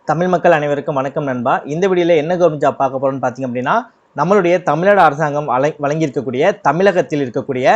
தமிழ் மக்கள் அனைவருக்கும் வணக்கம் நண்பா. இந்த வீடியோல என்ன கவர்மெண்ட் ஜாப் பார்க்க போறோம்னு பார்த்தீங்க அப்படின்னா, நம்மளுடைய தமிழ்நாடு அரசாங்கம் வழங்கியிருக்கக்கூடிய தமிழகத்தில் இருக்கக்கூடிய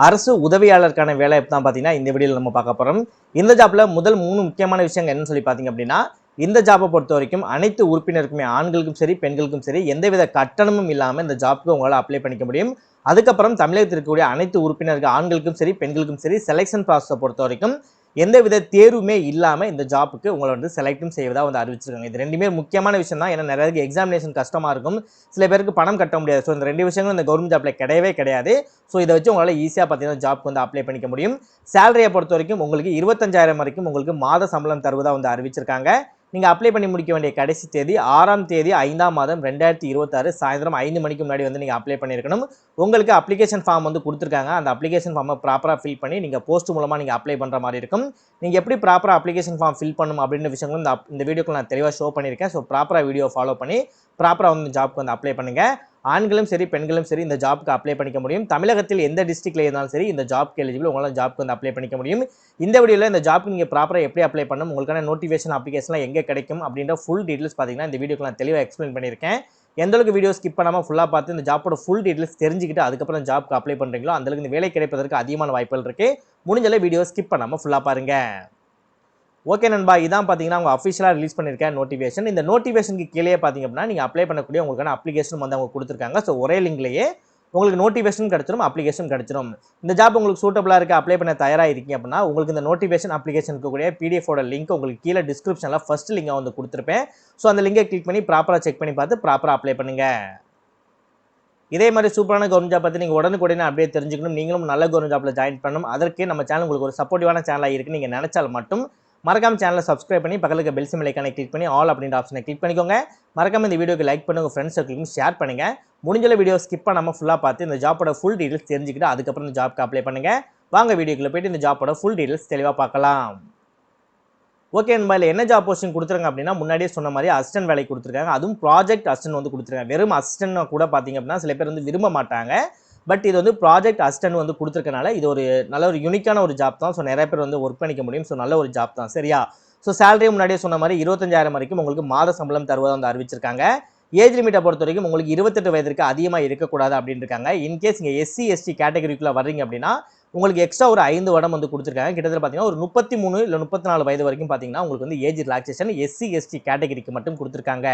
அரசு உதவியாளருக்கான வேலைவாய்ப்பு தான் பார்த்தீங்கன்னா இந்த வீடியோல நம்ம பார்க்க போறோம். இந்த ஜாப்ல முதல் 3 முக்கியமான விஷயங்கள் என்னன்னு சொல்லி பார்த்தீங்க அப்படின்னா, இந்த ஜாப்பை பொறுத்த வரைக்கும் அனைத்து உறுப்பினருக்குமே ஆண்களுக்கும் சரி பெண்களுக்கும் சரி எந்தவித கட்டணமும் இல்லாமல் இந்த ஜாப்க்கு உங்களால் அப்ளை பண்ணிக்க முடியும். அதுக்கப்புறம் தமிழகத்தில் இருக்கக்கூடிய அனைத்து உறுப்பினர்கள் ஆண்களுக்கும் சரி பெண்களுக்கும் சரி செலெக்ஷன் ப்ராசஸை பொறுத்த வரைக்கும் எந்தவித தேர்வுமே இல்லாமல் இந்த ஜாப்புக்கு உங்களை வந்து செலக்டும் செய்வதாக வந்து அறிவிச்சிருக்காங்க. இது ரெண்டுமே முக்கியமான விஷயம் தான். ஏன்னா நிறைய பேருக்கு எக்ஸாமினேஷன் கஷ்டமாக இருக்கும், சில பேருக்கு பணம் கட்ட முடியாது. ஸோ இந்த ரெண்டு விஷயங்களும் இந்த கவர்மெண்ட் ஜாப்ல கிடையவே கிடையாது. ஸோ இதை வச்சு உங்களால் ஈஸியாக பார்த்தீங்கன்னா ஜாப்க்கு வந்து அப்ளை பண்ணிக்க முடியும். சேலரியை பொறுத்த வரைக்கும் உங்களுக்கு 25,000 வரைக்கும் உங்களுக்கு மாத சம்பளம் தருவதாக வந்து அறிவிச்சிருக்காங்க. நீங்கள் அப்ளை பண்ணி முடிக்க வேண்டிய கடைசி தேதி 6ஆம் தேதி 5ஆம் மாதம் 2026 சாயந்தரம் 5 மணிக்கு முன்னாடி வந்து நீங்கள் அப்ளை பண்ணியிருக்கணும். உங்களுக்கு அப்ளிகேஷன் ஃபார்ம் வந்து கொடுத்துருக்காங்க. அந்த அப்ளிகேஷன் ஃபார்மை ப்ராப்பராக ஃபில் பண்ணி நீங்கள் போஸ்ட் மூலமாக நீங்கள் அப்ளை பண்ணுற மாதிரி இருக்கும். நீங்கள் எப்படி ப்ராப்பராக அப்ளிகேஷன் ஃபார்ம் ஃபில் பண்ணணும் அப்படின்ற விஷயங்களும் இந்த வீடியோக்கு நான் தெளிவாக ஷோ பண்ணியிருக்கேன். ஸோ ப்ராப்பராக வீடியோ ஃபாலோ பண்ணி ப்ராப்பராக வந்து ஜாப்க்கு வந்து அப்ளை பண்ணுங்கள். ஆண்களும் சரி பெண்களும் சரி இந்த ஜாப்க்கு அப்ளை பண்ணிக்க முடியும். தமிழகத்தில் எந்த டிஸ்ட்ரிக்ட்ல இருந்தாலும் சரி இந்த ஜாப்க்கு எலிஜிபிள், உங்களால் ஜாப்க்கு வந்து அப்ளை பண்ணிக்க முடியும். இந்த வீடியோவில் இந்த ஜாப்க்கு நீங்கள் ப்ராப்பராக எப்படி அப்ளை பண்ணணும், உங்களுக்கான நோட்டிஃபிகேஷன் அப்ளிகேஷன்லாம் எங்கே கிடைக்கும் அப்படின்ற ஃபுல் டீட்டெயில்ஸ் பார்த்தீங்கன்னா இந்த வீடியோக்கு நான் தெளிவாக எக்ஸ்பிளைன் பண்ணியிருக்கேன். எந்த அளவுக்கு வீடியோ ஸ்கிப் பண்ணாமல் ஃபுல்லாக பார்த்து இந்த ஜாப்போட ஃபுல் டீட்டெயில்ஸ் தெரிஞ்சுக்கிட்டு அதுக்கப்புறம் ஜாப்க்கு அப்ளை பண்ணுறீங்களோ அந்தளவுக்கு இந்த வேலை கிடைப்பதற்கு அதிகமான வாய்ப்புகள் இருக்குது. முடிஞ்சளவு வீடியோ ஸ்கிப் பண்ணாமல் ஃபுல்லாக பாருங்கள். ஓகே நண்பா, இதான் பார்த்தீங்கன்னா அவங்க அஃபிஷியலாக ரிலீஸ் பண்ணியிருக்கேன் நோட்டிஃபிகேஷன். இந்த நோட்டிஃபிகேஷனுக்கு கீழே பார்த்தீங்க அப்படின்னா நீங்கள் அப்ளை பண்ணக்கூடிய உங்களுக்கான அப்ளிகேஷன் வந்து அவங்க கொடுத்துருக்காங்க. ஸோ ஒரே லிங்க்லேயே உங்களுக்கு நோட்டிஃபிகேஷன் கிடச்சிரும், அப்ளிகேஷன் கிடச்சிரும். இந்த ஜாப் உங்களுக்கு சூட்டபிளாக இருக்குது, அப்ளை பண்ண தயாராக இருக்கீங்க அப்படின்னா உங்களுக்கு இந்த நோட்டிஃபிகேஷன் அப்ளிகேஷன் இருக்கக்கூடிய பிடிஎஃபோட லிங்க் உங்களுக்கு கீழே டிஸ்கிரிப்ஷனில் ஃபர்ஸ்ட் லிங்கை வந்து கொடுத்துருப்பேன். ஸோ அந்த லிங்கை கிளிக் பண்ணி ப்ராப்பராக செக் பண்ணி பார்த்து ப்ராப்பராக அப்ளை பண்ணுங்கள். இதே மாதிரி சூப்பரான கவர்மெண்ட் ஜாப் பற்றி நீங்கள் உடனுக்குடனே அப்படியே தெரிஞ்சுக்கணும், நீங்களும் நல்ல கவர்மெண்ட் ஜாப்பில் ஜாயின் பண்ணணும். அதற்கு நம்ம சேனல் உங்களுக்கு ஒரு சப்போர்ட்டிவான சேனலாக இருக்குது நீங்கள் நினைச்சால் மட்டும் மறக்காம சேனலை சப்ஸ்கிரைப் பண்ணி பக்கத்துக்கு பெல் சிம்பிள் ஐகானை கிளிக் பண்ணி ஆல் அப்படின்ற ஆப்ஷனை கிளிக் பண்ணிக்கோங்க. மறக்காம இந்த வீடியோக்கு லைக் பண்ணுங்க, உங்கள் ஃப்ரெண்ட்ஸ் சர்க்கிளுக்கும் ஷேர் பண்ணுங்க. முடிஞ்ச வீடியோ ஸ்கிப் பண்ணாமல் ஃபுல்லாக பார்த்து இந்த ஜாப்போட ஃபுல் டீடைல்ஸ் தெரிஞ்சுக்கிட்டு அதுக்கப்புறம் இந்த ஜாப்க்கு அப்ளை பண்ணுங்க. வாங்க வீடியோக்குள்ள போயிட்டு இந்த ஜாப்போட ஃபுல் டீடைல்ஸ் தெளிவாக பார்க்கலாம். ஓகே நண்பா, இல்லை என்ன ஜாப் போஸ்டிங் கொடுத்துருங்க அப்படின்னா முன்னாடியே சொன்ன மாதிரி அசிஸ்டன்ட் வேலை கொடுத்துருக்காங்க. அதுவும் ப்ராஜெக்ட் அசிஸ்டன்ட் வந்து கொடுத்துருக்காங்க. வெறும் அசிஸ்டன்ட் கூட பார்த்தீங்க அப்படின்னா சில பேர் வந்து விரும்ப மாட்டாங்க. பட் இது வந்து ப்ராஜெக்ட் அசிஸ்டன்ட் வந்து கொடுத்துருக்கனால இது ஒரு நல்ல ஒரு யூனிக்கான ஒரு ஜாப் தான். ஸோ நிறைய பேர் வந்து ஒர்க் பண்ணிக்க முடியும். ஸோ நல்ல ஒரு ஜாப் தான், சரியா? ஸோ சேலரியும் முன்னாடியே சொன்ன மாதிரி 25,000 வரைக்கும் உங்களுக்கு மாத சம்பளம் தருவதாக வந்து அறிவிச்சிருக்காங்க. ஏஜ் லிமிட்டை பொறுத்த வரைக்கும் உங்களுக்கு 28 வயதிற்கு அதிகமாக இருக்கக்கூடாது அப்படின்னு இருக்காங்க. இன்கேஸ் நீங்கள் எஸ்சி எஸ்டி கேட்டகரிக்குள்ளே வர்றீங்க அப்படின்னா உங்களுக்கு எக்ஸ்ட்ரா ஒரு 5 வருடம் வந்து கொடுத்துருக்காங்க. கிட்டத்தட்ட பார்த்தீங்கன்னா ஒரு 33 இல்லை 34 வயது வரைக்கும் பார்த்தீங்கன்னா உங்களுக்கு வந்து ஏஜ் ரிலாக்ஸேஷன் எஸ்சி எஸ்டி கேட்டகரிக்கு மட்டும் கொடுத்துருக்காங்க.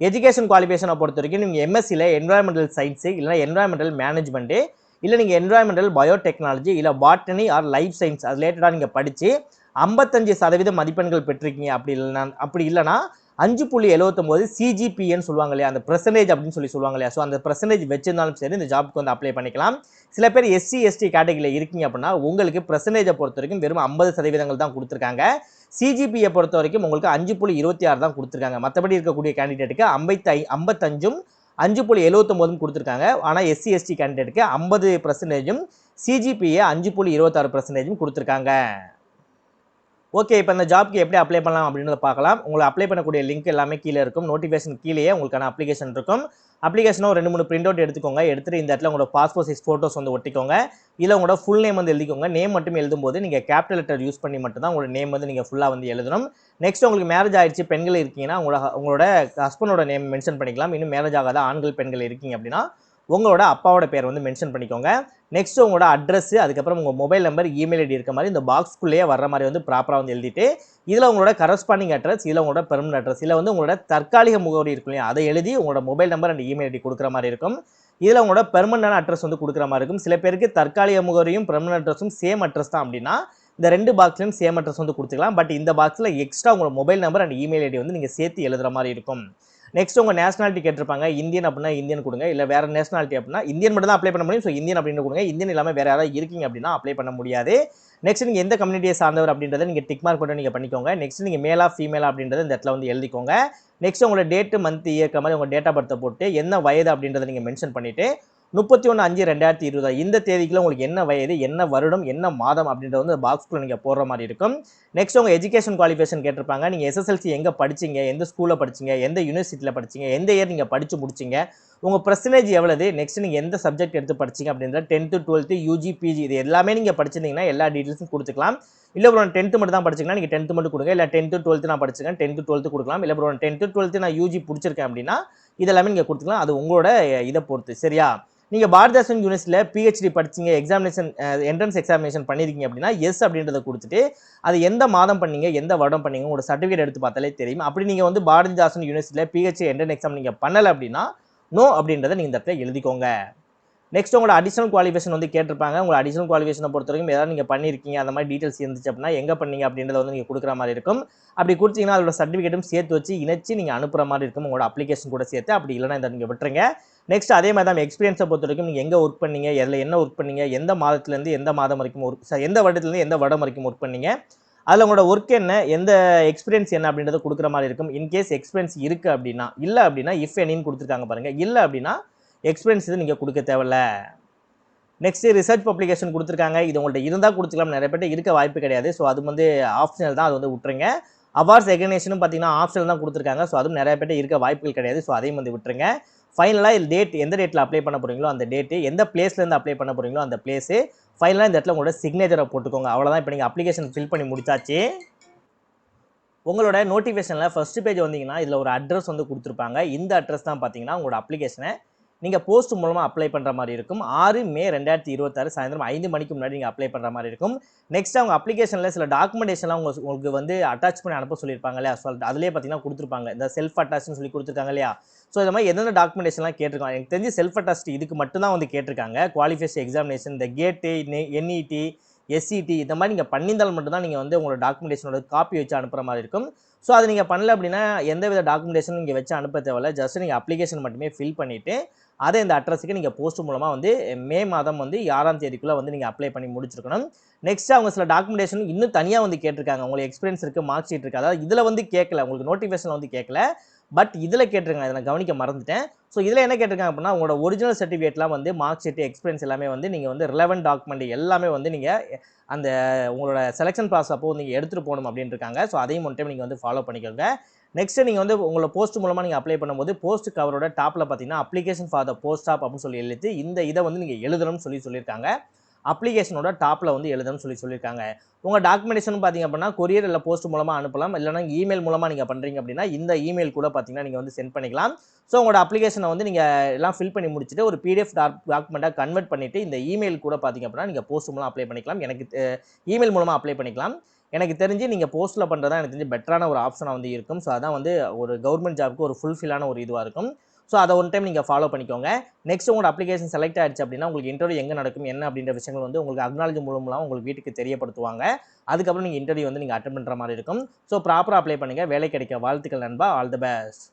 எஜுகேஷன் குவாலிஃபிகேஷனை பொறுத்த வரைக்கும் நீங்கள் எம்எஸ்சியில் என்வரான்மெண்டல் சயின்ஸு இல்லைனா என்வரான்மெண்டல் மேனேஜ்மெண்ட்டு இல்லை நீங்கள் என்வரான்மெண்டல் பயோடெக்னாலஜி இல்லை பாட்டனி ஆர் லைஃப் சயின்ஸ் அது ரிலேட்டடாக நீங்கள் படித்து 55% மதிப்பெண்கள் பெற்றிருக்கீங்க. அப்படி இல்லைனா 5.79 சிஜிபின்னு சொல்லுவாங்க இல்லையா, அந்த பெர்சன்டேஜ் அப்படின்னு சொல்லுவாங்க இல்லையா, ஸோ அந்த பெர்சன்டேஜ் வச்சிருந்தாலும் சரி இந்த ஜாப்க்கு வந்து அப்ளை பண்ணிக்கலாம். சில பேர் எஸ்சி எஸ்டி கேட்டகரியில் இருக்கீங்க அப்படின்னா உங்களுக்கு பெர்சன்டேஜை பொறுத்த வரைக்கும் வெறும் 50% தான் கொடுத்துருக்காங்க. சிஜிபியை பொறுத்த வரைக்கும் உங்களுக்கு 5.26 தான் கொடுத்துருக்காங்க. மற்றபடி இருக்கக்கூடிய கேண்டிடேட்டுக்கு 55ம் 5.79 கொடுத்துருக்காங்க. ஆனால் எஸ்சி எஸ்டி கேண்டிடேட்டுக்கு 50%, சிஜிபிஏ 5.26% கொடுத்துருக்காங்க. ஓகே, இப்போ இந்த ஜாப்க்கு எப்படி அப்ளை பண்ணலாம் அப்படின்றத பார்க்கலாம். உங்களை அப்ளை பண்ணக்கூடிய லிங்க் எல்லாமே கீழே இருக்கும். நோட்டிஃபிகேஷன் கீழேயே உங்களுக்கான அப்ளிகேஷன் இருக்கும். அப்ளிகேஷனை ஒரு 2-3 பிரிண்ட் அவுட் எடுத்துக்கோங்க. எடுத்துகிட்டு இந்த இடத்துல உங்களோட பாஸ்போர்ட் சைஸ் ஃபோட்டோஸ் வந்து ஒட்டிக்கோங்க. இல்லை உங்களோட ஃபுல் நேம் வந்து எழுதிக்கோங்க. நேம் மட்டும் எழுதும்போது நீங்கள் கேபிட்டல் லெட்டர் யூஸ் பண்ணி மட்டும் தான் உங்களோட நேம் வந்து நீங்கள் ஃபுல்லாக வந்து எழுதணும். நெக்ஸ்ட் உங்களுக்கு மேரேஜ் ஆயிடுச்சு, பெண்கள் இருக்கீங்கன்னா உங்களோட ஹஸ்பண்டோட நேம் மென்ஷன் பண்ணிக்கலாம். இன்னும் மேரேஜ் ஆகாத ஆண்கள் பெண்கள் இருக்கீங்க அப்படின்னா உங்களோட அப்பாவோட பேர் வந்து மென்ஷன் பண்ணிக்கோங்க. நெக்ஸ்ட் உங்களோட அட்ரஸ், அதுக்கப்புறம் உங்கள் மொபைல் நம்பர், இமெயில் ஐடி இருக்க மாதிரி இந்த பாக்ஸ்க்குள்ளேயே வர்ற மாதிரி வந்து ப்ராப்பராக வந்து எழுதிட்டு இதில் உங்களோட கரஸ்பாண்டிங் அட்ரஸ், இதில் உங்களோட பெர்மனன்ட் அட்ரஸ், இல்லை வந்து உங்களோட தற்காலிக முகவரி இருக்கும் இல்லையா அதை எழுதி உங்களோட mobile number and email ID கொடுக்குற மாதிரி இருக்கும். இதில் உங்களோட பெர்மனன்ட் அட்ரஸ் வந்து கொடுக்குற மாதிரி இருக்கும். சில பேருக்கு தற்காலிக முகவரியும் பெர்மனன்ட் அட்ரஸும் சேம் அட்ரஸ் தான் அப்படின்னா இந்த 2 பாக்ஸ்லையும் சேம் அட்ரஸ் வந்து கொடுத்துக்கலாம். பட் இந்த பாக்ஸில் எக்ஸ்ட்ரா உங்களோட mobile number and email ID வந்து நீங்கள் சேர்த்து எழுதுகிற மாதிரி இருக்கும். நெக்ஸ்ட் உங்கள் நேஷனாலிட்டி கேட்டிருப்பாங்க. இந்தியன் அப்படின்னா இந்தியன் கொடுங்க, இல்லை வேறு நேஷனாலிட்டி அப்படின்னா இந்தியன் மட்டும் தான் அப்ளை பண்ண முடியும். ஸோ இந்தியன் அப்படின்னு கொடுங்க. இந்தியன் இல்லாமல் வேறு யாராவது இருக்கீங்க அப்படின்னா அப்ளை பண்ண முடியாது. நெக்ஸ்ட் நீங்கள் எந்த கம்யூனிட்டியை சார்ந்தவர் அப்படின்றத நீங்கள் டிக் மார்க் மட்டும் நீங்கள் பண்ணிக்கோங்க. நெக்ஸ்ட் நீங்கள் மேலா ஃபீமேலா அப்படின்றத இந்த இடத்துல வந்து எழுதிக்கோங்க. நெக்ஸ்ட் உங்களோட டேட்டு மந்த் இயர்க்க மாதிரி உங்கள் டேட் ஆஃப் பர்த்தை போட்டு என்ன வயது அப்படின்றத நீங்கள் மென்ஷன் பண்ணிவிட்டு 31/5/2020 இந்த தேதிக்குள்ள உங்களுக்கு என்ன வயது, என்ன வருடம், என்ன மாதம் அப்படின்றது வந்து பாக்ஸ்க்குள்ள நீங்கள் போடுற மாதிரி இருக்கும். நெக்ஸ்ட் உங்கள் எஜுகேஷன் குவாலிஃபிகேஷன் கேட்டிருப்பாங்க. நீங்கள் எஸ்எஸ்எல்சி எங்கே படிச்சிங்க, எந்த ஸ்கூலில் படிச்சிங்க, எந்த யூனிவர்சிட்டியில் படிச்சிங்க, எந்த இயர் நீங்கள் படித்து முடிச்சிங்க, உங்கள் பெர்சன்டேஜ் எவ்வளவு, நெக்ஸ்ட் நீங்கள் எந்த சப்ஜெக்ட் எடுத்து படிச்சிங்க அப்படின்ற 10th 12th யூஜி பிஜி இது எல்லாமே நீங்கள் படிச்சிருந்தீங்கன்னா எல்லா டீட்டெயில்ஸும் கொடுத்துக்கலாம். இல்லை ப்ரோ 10th மட்டும் தான் படிச்சிங்கன்னா நீங்கள் 10th மட்டும் கொடுங்க, இல்லை 10th 12th நான் படிச்சிருக்கேன் 10th 12th கொடுக்கலாம், இல்லை ப்ரோ 10th 12th நான் யூஜி பிடிச்சிருக்கேன் அப்படின்னா இதெல்லாமே நீங்கள் கொடுத்துக்கலாம். அது உங்களோட இதை பொறுத்து. சரியா? நீங்கள் பாரதிதாசன் யூனிவர்சிட்டியில் பிஹெச்டி படிச்சிங்க, எக்ஸாமினேஷன் என்ட்ரன்ஸ் எக்ஸாமினேஷன் பண்ணியிருக்கீங்க அப்படின்னா எஸ் அப்படின்றத கொடுத்துட்டு அது எந்த மாதம் பண்ணீங்க, எந்த வருடம் பண்ணீங்க, உங்களோட சர்டிஃபிகேட் எடுத்து பார்த்தாலே தெரியும். அப்படி நீங்கள் வந்து பாரதிதாசன் யூனிவர்சிட்டியில் பிஹெச்டி என்ட்ரன்ஸ் எக்ஸாம் நீங்கள் பண்ணலை அப்படின்னா நோ அப்படின்றத நீங்கள் இந்த இடத்துல எழுதிக்கோங்க. நெக்ஸ்ட் உங்களோட அடிஷனல் குவாலிஃபிகேஷன் வந்து கேட்டிருப்பாங்க. உங்களோட அடிஷனல் குவாலிஃபிகேஷனை பொறுத்த வரைக்கும் ஏதாவது நீங்கள் பண்ணியிருக்கீங்க அந்த மாதிரி டீட்டெயில்ஸ் இருந்துச்சு அப்படின்னா எங்கே பண்ணீங்க அப்படின்றத வந்து நீங்கள் கொடுக்குற மாதிரி இருக்கும். அப்படி கொடுத்தீங்கன்னா அதோட சர்டிஃபிகேட்டும் சேர்த்து வச்சு இணைச்சு நீங்கள் அனுப்புகிற மாதிரி இருக்கும், உங்களோட அப்ளிகேஷன் கூட சேர்த்து. அப்படி இல்லைனா இதை நீங்கள் விட்டுருங்க. நெக்ஸ்ட் அதே மாதிரி தான் எக்ஸ்பீரியன்ஸை பொறுத்த வரைக்கும் நீங்கள் எங்கே ஒர்க் பண்ணீங்க, எதில் என்ன ஒர்க் பண்ணீங்க, எந்த மாதத்துலேருந்து எந்த மாதம் வரைக்கும் எந்த வருடத்துலேருந்து எந்த வருடம் வரைக்கும் ஒர்க் பண்ணீங்க, அதில் உங்களோட ஒர்க் என்ன, எந்த எக்ஸ்பீரியன்ஸ் என்ன அப்படின்றத கொடுக்குற மாதிரி இருக்கும். இன்கேஸ் எக்ஸ்பீரியன்ஸ் இருக்குது அப்படின்னா, இல்லை அப்படின்னா இஃப் எனின்னு கொடுத்துருக்காங்க பாருங்கள், இல்லை அப்படின்னா எக்ஸ்பீரியன்ஸ் இது நீங்கள் கொடுக்க தேவையில்ல. நெக்ஸ்ட் ரிசர்ச் பப்ளிகேஷன் கொடுத்துருக்காங்க. இது உங்கள்கிட்ட இருந்தால் கொடுத்துக்கலாம், நிறைய பேர் இருக்க வாய்ப்பு கிடையாது. ஸோ அது வந்து ஆப்ஷனல் தான், அது வந்து விட்டுருங்க. அவார்ட்ஸ் ரெகக்னேஷனும் பார்த்தீங்கன்னா ஆப்ஷனல் தான் கொடுத்துருக்காங்க. ஸோ அதுவும் நிறைய பேர் இருக்க வாய்ப்புகள் கிடையாது. ஸோ அதையும் வந்து விட்டுருங்க. ஃபைனலாக டேட் எந்த டேட்டில் அப்ளை பண்ண போகிறீங்களோ அந்த டேட்டு, எந்த பிளேஸ்லேருந்து அப்ளை பண்ண போகிறீங்களோ அந்த பிளேஸு, ஃபைனலாக இந்த இடத்துல உங்களோட சிக்னேச்சரை போட்டுக்கோங்க. அவ்வளோதான். இப்போ நீங்கள் அப்ளிகேஷன் ஃபில் பண்ணி முடிச்சாச்சு. உங்களோட நோட்டிஃபிகேஷனில் ஃபஸ்ட்டு பேஜ் வந்தீங்கன்னா இதில் ஒரு அட்ரஸ் வந்து கொடுத்துருப்பாங்க. இந்த அட்ரஸ் தான் பார்த்தீங்கன்னா உங்களோட அப்ளிகேஷனை நீங்கள் போஸ்ட் மூலமாக அப்ளை பண்ணுற மாதிரி இருக்கும். 6 மே 2026 சாயந்தரம் 5 மணிக்கு முன்னாடி நீங்கள் அப்ளை பண்ணுற மாதிரி இருக்கும். நெக்ஸ்ட் அவங்க அப்ளிகேஷனில் சில டாக்குமெண்டேஷன்லாம் உங்களுக்கு வந்து அட்டாச் பண்ணி அனுப்ப சொல்லியிருப்பாங்க இல்லையா? அதிலே பார்த்தீங்கன்னா கொடுத்துருப்பாங்க. இந்த செல்ஃப் அட்டாச்னு சொல்லி கொடுத்துருக்காங்க இல்லையா? ஸோ இந்த மாதிரி எந்தெந்த டாக்குமெண்டேஷன்லாம் கேட்டிருக்காங்க. எனக்கு தெரிஞ்சு செல்ஃப் அட்டாச்ட் இதுக்கு மட்டும் தான் வந்து கேட்டிருக்காங்க. குவாலிஃபிகேஷன் எக்ஸாமினேஷன், இந்த கேட்டு, என்இடி, எஸ்சிடி இந்த மாதிரி நீங்கள் பண்ணியிருந்தால் மட்டும்தான் நீங்கள் வந்து உங்களோட டாக்குமெண்டேஷனோட காப்பி வச்சு அனுப்புகிற மாதிரி இருக்கும். ஸோ அது நீங்கள் பண்ணல அப்படின்னா எந்த வித டாக்குமெண்டேஷனும் நீங்கள் வச்சு அனுப்ப தேவையில்ல. ஜஸ்ட் நீங்கள் அப்ளிகேஷன் மட்டுமே ஃபில் பண்ணிவிட்டு அதே இந்த அட்ரஸுக்கு நீங்கள் போஸ்ட் மூலமாக வந்து மே மாதம் வந்து 6ஆம் தேதிக்குள்ளே வந்து நீங்கள் அப்ளை பண்ணி முடிச்சிருக்கணும். நெக்ஸ்ட் அவங்க சில டாக்குமெண்டேஷன் இன்னும் தனியாக வந்து கேட்டிருக்காங்க. உங்களுக்கு எக்ஸ்பீரியன்ஸ் இருக்குது, மார்க் ஷீட் இருக்குது. அதாவது இதில் வந்து கேட்கல, உங்களுக்கு நோட்டிஃபிகேஷன் வந்து கேட்கல, பட் இதில் கேட்டிருக்காங்க. இதை நான் கவனிக்க மறந்துட்டேன். ஸோ இதில் என்ன கேட்டிருக்காங்க அப்படின்னா உங்களோட ஒரிஜினல் சர்டிஃபிகேட்லாம் வந்து மார்க் ஷீட், எக்ஸ்பீரியன்ஸ் எல்லாமே வந்து நீங்கள் வந்து ரிலவெண்ட் டாக்குமெண்ட் எல்லாமே வந்து நீங்கள் அந்த உங்களோட செலெக்ஷன் ப்ராசஸ் அப்போ நீங்கள் எடுத்துகிட்டு போகணும் அப்படின்னு இருக்காங்க. ஸோ அதையும் ஒன் டைம் நீங்கள் வந்து ஃபாலோ பண்ணிக்கோங்க. நெக்ஸ்ட் நீங்கள் வந்து உங்களோட போஸ்ட் மூலமாக நீங்கள் அப்ளை பண்ணும்போது போஸ்ட் கவரோட டாப்பில் பார்த்தீங்கன்னா application for the post stop அப்படின்னு சொல்லி எழுதி இதை வந்து நீங்கள் எழுதணும்னு சொல்லியிருக்காங்க. அப்ளிகேஷனோட டாப்பில் வந்து எழுதணும்னு சொல்லியிருக்காங்க. உங்கள் டாக்குமெண்டேஷன் பார்த்தீங்க அப்படின்னா கொரியர் இல்லை போஸ்ட் மூலமாக அனுப்பலாம், இல்லைனா இமெயில் மூலமாக நீங்கள் பண்ணுறீங்க அப்படின்னா இந்த இமெயில் கூட பார்த்தீங்கன்னா நீங்கள் வந்து சென்ட் பண்ணிக்கலாம். ஸோ உங்களோட அப்ளிகேஷனை வந்து நீங்கள் எல்லாம் ஃபில் பண்ணி முடிச்சுட்டு ஒரு பிடிஎஃப் டாக்குமெண்ட்டாக கன்வெர்ட் பண்ணிவிட்டு இந்த இமெயில் கூட பார்த்தீங்க அப்படின்னா நீங்கள் போஸ்ட் மூலம் அப்ளை பண்ணிக்கலாம். எனக்கு இமெயில் மூலமாக அப்ளை பண்ணிக்கலாம். எனக்கு தெரிஞ்சு நீங்கள் போஸ்ட்டில் பண்ணுறது தான் எனக்கு தெரிஞ்சு பெட்டரான ஒரு ஆப்ஷனாக வந்து இருக்கும். ஸோ அதான் வந்து ஒரு கவர்மெண்ட் ஜாப்க்கு ஒரு ஃபுல்ஃபில்லான ஒரு இதுவாக இருக்கும். ஸோ அதை ஒன் டைம் நீங்கள் ஃபாலோ பண்ணிக்கோங்க. நெக்ஸ்ட் உங்களோட அப்ளிகேஷன் செலக்ட் ஆகிடுச்சு அப்படின்னா உங்களுக்கு இன்டர்வியூ எங்கே நடக்கும் என்ன அப்படின்ற விஷயங்கள் வந்து உங்களுக்கு அக்னாலஜி மூலமாக உங்களுக்கு வீட்டுக்கு தெரியப்படுத்துவாங்க. அதுக்கப்புறம் நீங்கள் இன்டர்வியூ வந்து நீங்கள் அட்டெண்ட் பண்ணுற மாதிரி இருக்கும். ஸோ ப்ராப்பராக அப்ளை பண்ணுங்கள். வேலை கிடைக்க வாழ்த்துக்கள் நண்பா. All the best.